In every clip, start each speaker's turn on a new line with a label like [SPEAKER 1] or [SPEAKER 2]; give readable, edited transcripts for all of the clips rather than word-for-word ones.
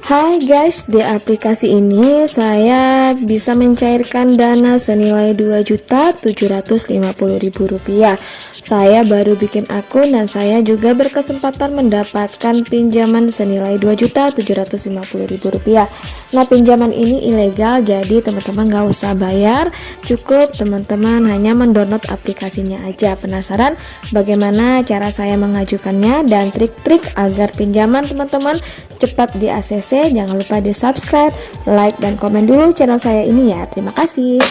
[SPEAKER 1] Hai guys, di aplikasi ini saya bisa mencairkan dana senilai Rp2.750.000. Saya baru bikin akun dan saya juga berkesempatan mendapatkan pinjaman senilai Rp2.750.000. Nah, pinjaman ini ilegal, jadi teman-teman gak usah bayar, cukup teman-teman hanya mendownload aplikasinya aja. Penasaran bagaimana cara saya mengajukannya dan trik-trik agar pinjaman teman-teman cepat di ACC? Jangan lupa di subscribe, like, dan komen dulu channel saya ini ya. Terima kasih.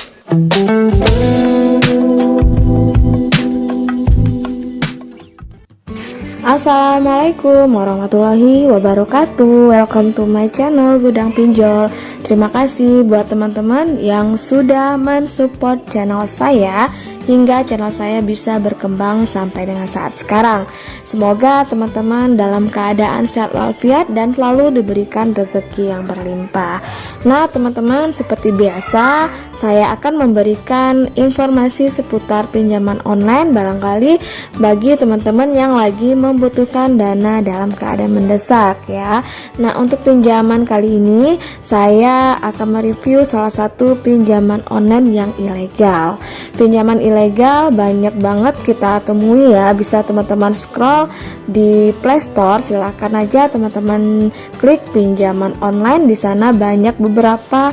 [SPEAKER 1] Assalamualaikum warahmatullahi wabarakatuh. Welcome to my channel Gudang Pinjol. Terima kasih buat teman-teman yang sudah mensupport channel saya hingga channel saya bisa berkembang sampai dengan saat sekarang. Semoga teman-teman dalam keadaan sehat walafiat dan selalu diberikan rezeki yang berlimpah. Nah teman-teman, seperti biasa saya akan memberikan informasi seputar pinjaman online barangkali bagi teman-teman yang lagi membutuhkan dana dalam keadaan mendesak ya. Nah, untuk pinjaman kali ini saya akan mereview salah satu pinjaman online yang ilegal. Pinjaman ilegal banyak banget kita temui ya, bisa teman-teman scroll di Play Store, silahkan aja teman-teman klik pinjaman online. Di sana banyak beberapa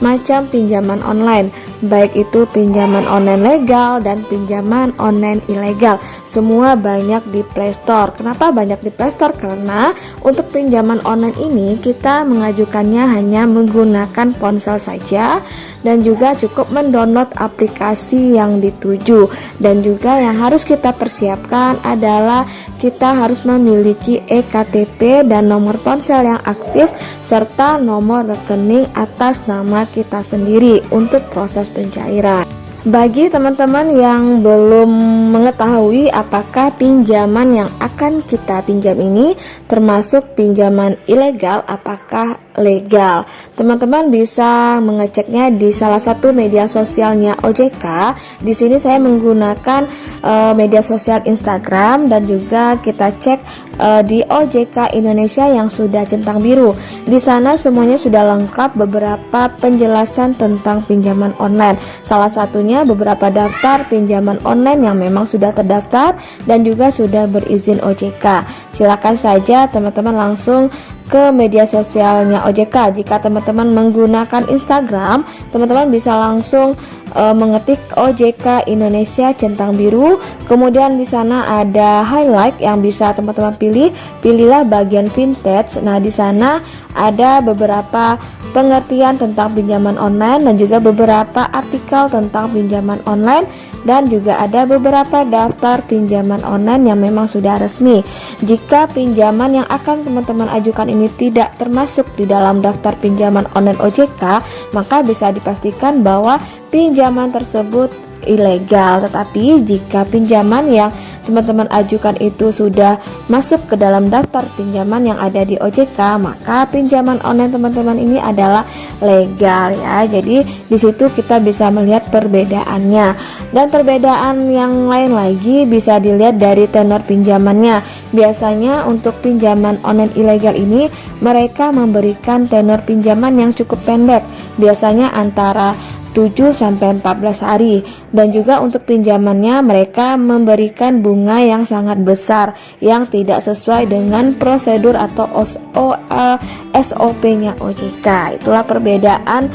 [SPEAKER 1] macam pinjaman online, baik itu pinjaman online legal dan pinjaman online ilegal. Semua banyak di Play Store. Kenapa banyak di Play Store? Karena untuk pinjaman online ini kita mengajukannya hanya menggunakan ponsel saja dan juga cukup mendownload aplikasi yang dituju. Dan juga yang harus kita persiapkan adalah kita harus memiliki eKTP dan nomor ponsel yang aktif serta nomor rekening atas nama kita sendiri untuk proses pencairan. Bagi teman-teman yang belum mengetahui apakah pinjaman yang akan kita pinjam ini termasuk pinjaman ilegal apakah legal, teman-teman bisa mengeceknya di salah satu media sosialnya OJK. Di sini saya menggunakan media sosial Instagram dan juga kita cek di OJK Indonesia yang sudah centang biru. Di sana semuanya sudah lengkap beberapa penjelasan tentang pinjaman online. Salah satunya beberapa daftar pinjaman online yang memang sudah terdaftar dan juga sudah berizin OJK. Silakan saja teman-teman langsung ke media sosialnya OJK. Jika teman-teman menggunakan Instagram, teman-teman bisa langsung mengetik OJK Indonesia centang biru, kemudian di sana ada highlight yang bisa teman-teman pilihlah bagian vintage. Nah, di sana ada beberapa pengertian tentang pinjaman online dan juga beberapa artikel tentang pinjaman online dan juga ada beberapa daftar pinjaman online yang memang sudah resmi. Jika pinjaman yang akan teman-teman ajukan ini tidak termasuk di dalam daftar pinjaman online OJK, maka bisa dipastikan bahwa pinjaman tersebut ilegal. Tetapi jika pinjaman yang teman-teman ajukan itu sudah masuk ke dalam daftar pinjaman yang ada di OJK, maka pinjaman online teman-teman ini adalah legal ya. Jadi di situ kita bisa melihat perbedaannya. Dan perbedaan yang lain lagi bisa dilihat dari tenor pinjamannya. Biasanya untuk pinjaman online ilegal ini mereka memberikan tenor pinjaman yang cukup pendek, biasanya antara 7-14 hari, dan juga untuk pinjamannya mereka memberikan bunga yang sangat besar yang tidak sesuai dengan prosedur atau SOP-nya OJK. Itulah perbedaan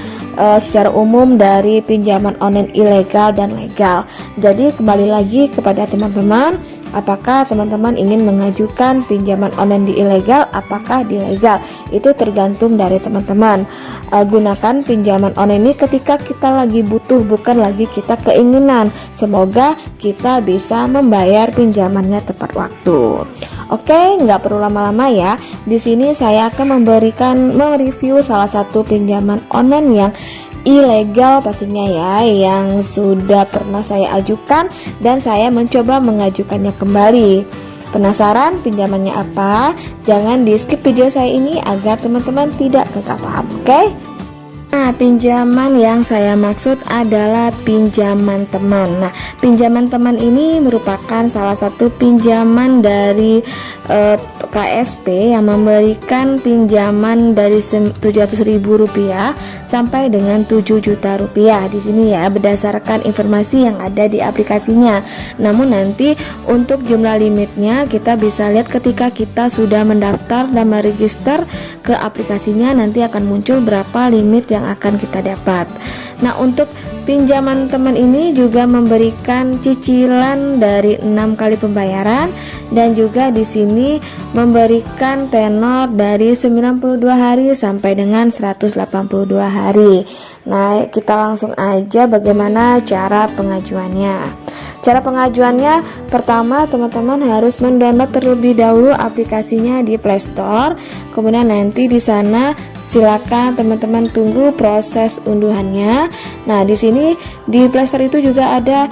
[SPEAKER 1] secara umum dari pinjaman online ilegal dan legal. Jadi kembali lagi kepada teman-teman, apakah teman-teman ingin mengajukan pinjaman online di ilegal, apakah di legal? Itu tergantung dari teman-teman. Gunakan pinjaman online ini ketika kita lagi butuh, bukan lagi kita keinginan. Semoga kita bisa membayar pinjamannya tepat waktu. Oke, nggak perlu lama-lama ya. Di sini saya akan mereview salah satu pinjaman online yang ilegal pastinya ya, yang sudah pernah saya ajukan dan saya mencoba mengajukannya kembali. Penasaran pinjamannya apa? Jangan di skip video saya ini agar teman-teman tidak gagal paham, oke? Nah, pinjaman yang saya maksud adalah pinjaman teman. Nah, pinjaman teman ini merupakan salah satu pinjaman dari KSP yang memberikan pinjaman dari Rp700.000 sampai dengan Rp7 juta di sini ya, berdasarkan informasi yang ada di aplikasinya. Namun nanti untuk jumlah limitnya kita bisa lihat ketika kita sudah mendaftar dan meregister ke aplikasinya, nanti akan muncul berapa limit yang akan kita dapat. Nah, untuk pinjaman teman ini juga memberikan cicilan dari 6 kali pembayaran dan juga di sini memberikan tenor dari 92 hari sampai dengan 182 hari. Nah, kita langsung aja bagaimana cara pengajuannya. Cara pengajuannya, pertama teman-teman harus mendownload terlebih dahulu aplikasinya di Play Store. Kemudian nanti di sana silakan teman-teman tunggu proses unduhannya. Nah, di sini di Play Store itu juga ada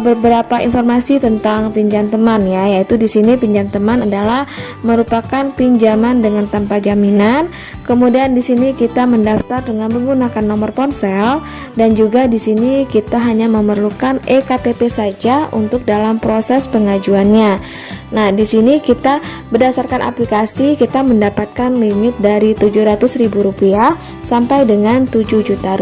[SPEAKER 1] beberapa informasi tentang pinjam teman ya, yaitu di sini pinjam teman adalah merupakan pinjaman dengan tanpa jaminan. Kemudian di sini kita mendaftar dengan menggunakan nomor ponsel dan juga di sini kita hanya memerlukan eKTP saja untuk dalam proses pengajuannya. Nah, di sini kita berdasarkan aplikasi kita mendapatkan limit dari Rp700.000 sampai dengan Rp7 juta.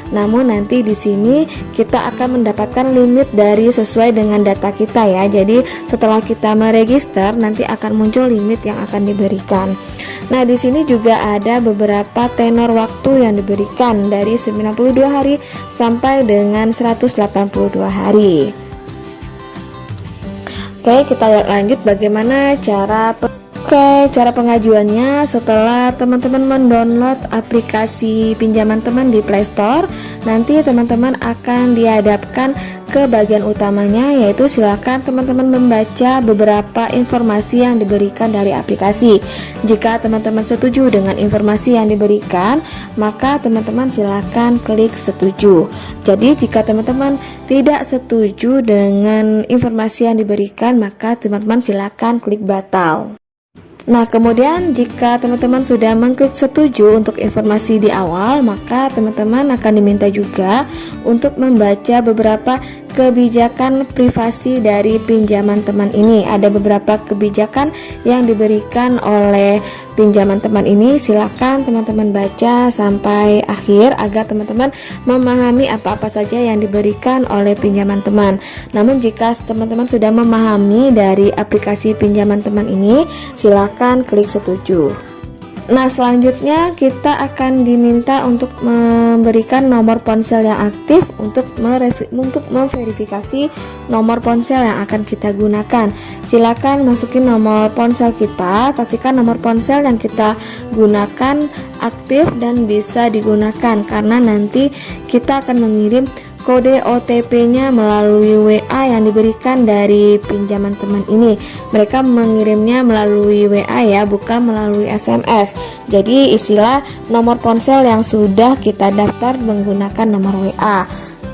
[SPEAKER 1] Namun nanti di sini kita akan mendapatkan limit dari sesuai dengan data kita ya. Jadi setelah kita meregister nanti akan muncul limit yang akan diberikan. Nah, di sini juga ada beberapa tenor waktu yang diberikan dari 92 hari sampai dengan 182 hari. Oke, kita lihat lanjut bagaimana cara pengajuannya. Setelah teman-teman mendownload aplikasi pinjaman teman di Play Store, nanti teman-teman akan dihadapkan ke bagian utamanya, yaitu silakan teman-teman membaca beberapa informasi yang diberikan dari aplikasi. Jika teman-teman setuju dengan informasi yang diberikan, maka teman-teman silakan klik setuju. Jadi jika teman-teman tidak setuju dengan informasi yang diberikan, maka teman-teman silakan klik batal. Nah, kemudian jika teman-teman sudah mengklik setuju untuk informasi di awal, maka teman-teman akan diminta juga untuk membaca beberapa kebijakan privasi dari pinjaman teman ini. Ada beberapa kebijakan yang diberikan oleh pinjaman teman ini. Silakan teman-teman baca sampai akhir agar teman-teman memahami apa-apa saja yang diberikan oleh pinjaman teman. Namun jika teman-teman sudah memahami dari aplikasi pinjaman teman ini, silakan klik setuju. Nah, selanjutnya kita akan diminta untuk memberikan nomor ponsel yang aktif untuk memverifikasi nomor ponsel yang akan kita gunakan. Silakan masukin nomor ponsel kita, pastikan nomor ponsel yang kita gunakan aktif dan bisa digunakan, karena nanti kita akan mengirim kode OTP-nya melalui WA yang diberikan dari pinjaman teman ini. Mereka mengirimnya melalui WA ya, bukan melalui SMS. Jadi istilah nomor ponsel yang sudah kita daftar menggunakan nomor WA.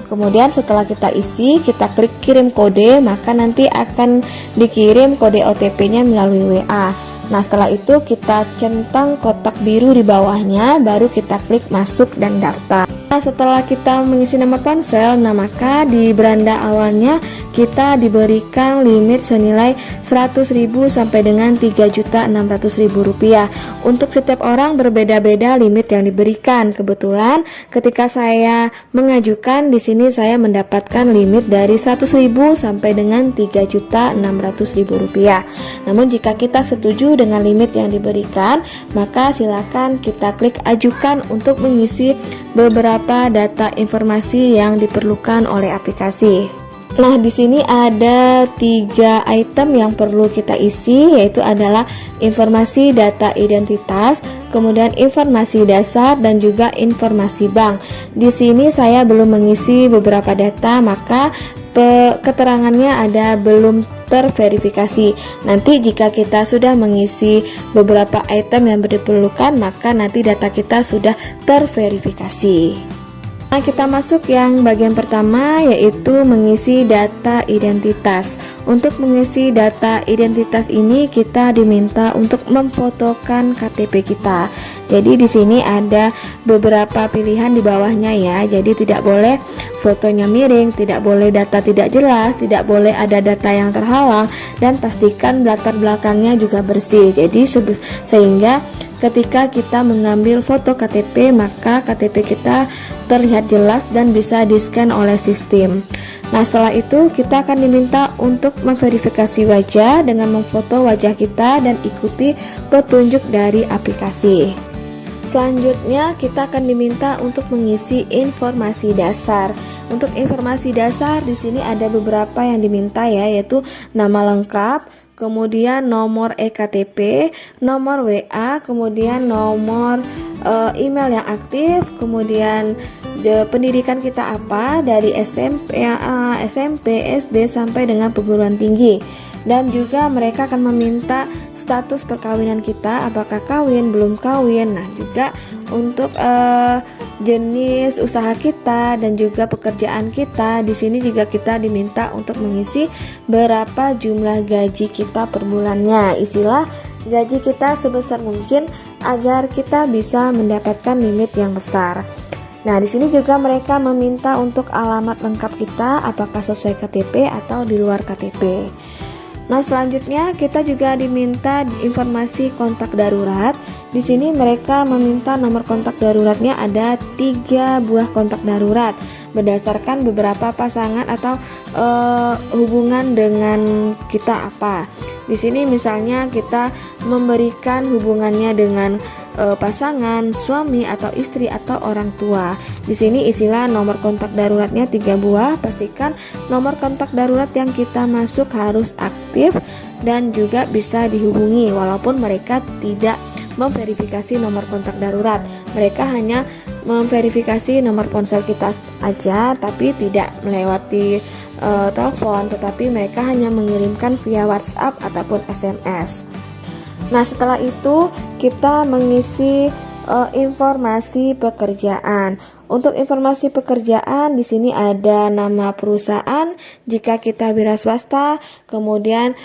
[SPEAKER 1] Kemudian setelah kita isi, kita klik kirim kode, maka nanti akan dikirim kode OTP-nya melalui WA. Nah, setelah itu kita centang kotak biru di bawahnya, baru kita klik masuk dan daftar. Nah, setelah kita mengisi nomor ponsel, nah maka di beranda awalnya kita diberikan limit senilai 100.000 sampai dengan Rp3.600.000. Untuk setiap orang berbeda-beda limit yang diberikan. Kebetulan ketika saya mengajukan di sini saya mendapatkan limit dari 100.000 sampai dengan Rp3.600.000. Namun jika kita setuju dengan limit yang diberikan, maka silakan kita klik ajukan untuk mengisi beberapa data informasi yang diperlukan oleh aplikasi. Nah, di sini ada 3 item yang perlu kita isi, yaitu adalah informasi data identitas, kemudian informasi dasar dan juga informasi bank. Di sini saya belum mengisi beberapa data, maka keterangannya ada belum terverifikasi. Nanti jika kita sudah mengisi beberapa item yang diperlukan, maka nanti data kita sudah terverifikasi. Nah, kita masuk yang bagian pertama, yaitu mengisi data identitas. Untuk mengisi data identitas ini kita diminta untuk memfotokan KTP kita. Jadi di sini ada beberapa pilihan di bawahnya ya. Jadi tidak boleh fotonya miring, tidak boleh data tidak jelas, tidak boleh ada data yang terhalang, dan pastikan latar belakangnya juga bersih. Jadi sehingga ketika kita mengambil foto KTP, maka KTP kita terlihat jelas dan bisa di-scan oleh sistem. Nah, setelah itu kita akan diminta untuk memverifikasi wajah dengan memfoto wajah kita dan ikuti petunjuk dari aplikasi. Selanjutnya kita akan diminta untuk mengisi informasi dasar. Untuk informasi dasar di sini ada beberapa yang diminta ya, yaitu nama lengkap, kemudian nomor eKTP, nomor WA, kemudian nomor email yang aktif, kemudian pendidikan kita apa dari SMP, SD sampai dengan perguruan tinggi. Dan juga mereka akan meminta status perkawinan kita, apakah kawin, belum kawin. Nah, juga untuk jenis usaha kita dan juga pekerjaan kita. Di sini juga kita diminta untuk mengisi berapa jumlah gaji kita per bulannya. Isilah gaji kita sebesar mungkin agar kita bisa mendapatkan limit yang besar. Nah, di sini juga mereka meminta untuk alamat lengkap kita, apakah sesuai KTP atau di luar KTP. Nah, selanjutnya kita juga diminta informasi kontak darurat. Di sini mereka meminta nomor kontak daruratnya ada 3 buah kontak darurat berdasarkan beberapa pasangan atau hubungan dengan kita apa. Di sini misalnya kita memberikan hubungannya dengan pasangan, suami atau istri atau orang tua. Di sini isilah nomor kontak daruratnya 3 buah. Pastikan nomor kontak darurat yang kita masuk harus aktif dan juga bisa dihubungi walaupun mereka tidak memverifikasi nomor kontak darurat. Mereka hanya memverifikasi nomor ponsel kita aja, tapi tidak melewati telepon, tetapi mereka hanya mengirimkan via WhatsApp ataupun SMS. Nah, setelah itu kita mengisi informasi pekerjaan. Untuk informasi pekerjaan di sini ada nama perusahaan jika kita wira swasta, kemudian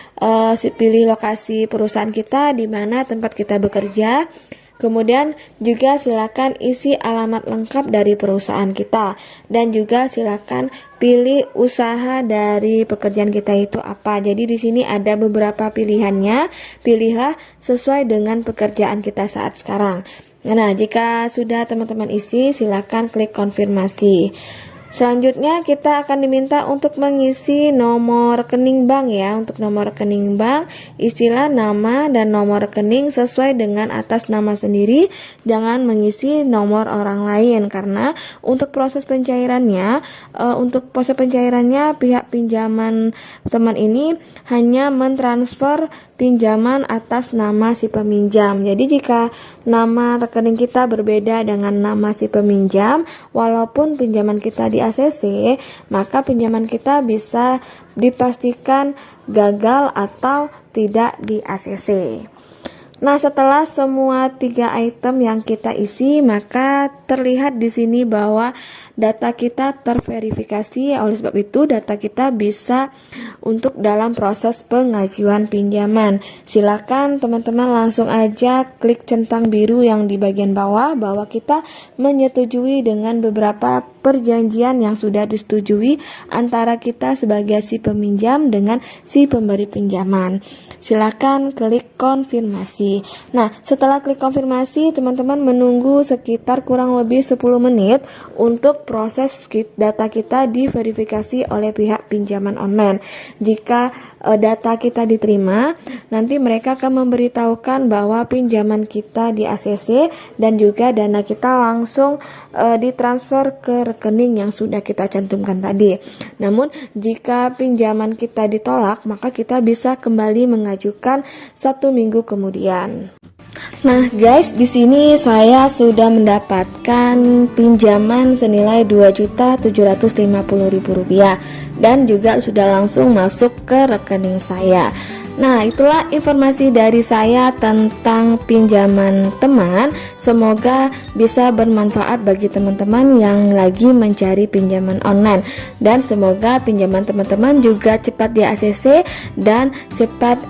[SPEAKER 1] pilih lokasi perusahaan kita di mana tempat kita bekerja. Kemudian juga silakan isi alamat lengkap dari perusahaan kita dan juga silakan pilih usaha dari pekerjaan kita itu apa. Jadi di sini ada beberapa pilihannya. Pilihlah sesuai dengan pekerjaan kita saat sekarang. Nah, jika sudah teman-teman isi, silakan klik konfirmasi. Selanjutnya kita akan diminta untuk mengisi nomor rekening bank ya. Untuk nomor rekening bank, isilah nama dan nomor rekening sesuai dengan atas nama sendiri. Jangan mengisi nomor orang lain karena untuk proses pencairannya, pihak pinjaman teman ini hanya mentransfer pinjaman atas nama si peminjam. Jadi jika nama rekening kita berbeda dengan nama si peminjam, walaupun pinjaman kita di ACC, maka pinjaman kita bisa dipastikan gagal atau tidak di ACC. Nah, setelah semua 3 item yang kita isi, maka terlihat di sini bahwa data kita terverifikasi. Oleh sebab itu, data kita bisa untuk dalam proses pengajuan pinjaman. Silakan teman-teman langsung aja klik centang biru yang di bagian bawah bahwa kita menyetujui dengan beberapa perjanjian yang sudah disetujui antara kita sebagai si peminjam dengan si pemberi pinjaman. Silakan klik konfirmasi. Nah, setelah klik konfirmasi, teman-teman menunggu sekitar kurang lebih 10 menit untuk proses data kita diverifikasi oleh pihak pinjaman online. Jika data kita diterima, nanti mereka akan memberitahukan bahwa pinjaman kita di ACC dan juga dana kita langsung ditransfer ke rekening yang sudah kita cantumkan tadi. Namun, jika pinjaman kita ditolak, maka kita bisa kembali mengajukan 1 minggu kemudian. Nah guys, di sini saya sudah mendapatkan pinjaman senilai Rp2.750.000 dan juga sudah langsung masuk ke rekening saya. Nah, itulah informasi dari saya tentang pinjaman teman. Semoga bisa bermanfaat bagi teman-teman yang lagi mencari pinjaman online. Dan semoga pinjaman teman-teman juga cepat di ACC dan cepat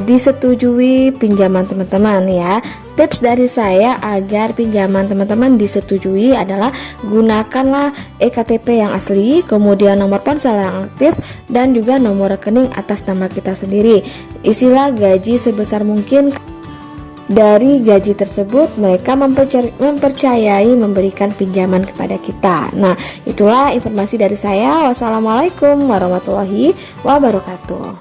[SPEAKER 1] disetujui pinjaman teman-teman ya. Tips dari saya agar pinjaman teman-teman disetujui adalah gunakanlah eKTP yang asli, kemudian nomor ponsel yang aktif, dan juga nomor rekening atas nama kita sendiri. Isilah gaji sebesar mungkin. Dari gaji tersebut mereka mempercayai memberikan pinjaman kepada kita. Nah, itulah informasi dari saya. Wassalamualaikum warahmatullahi wabarakatuh.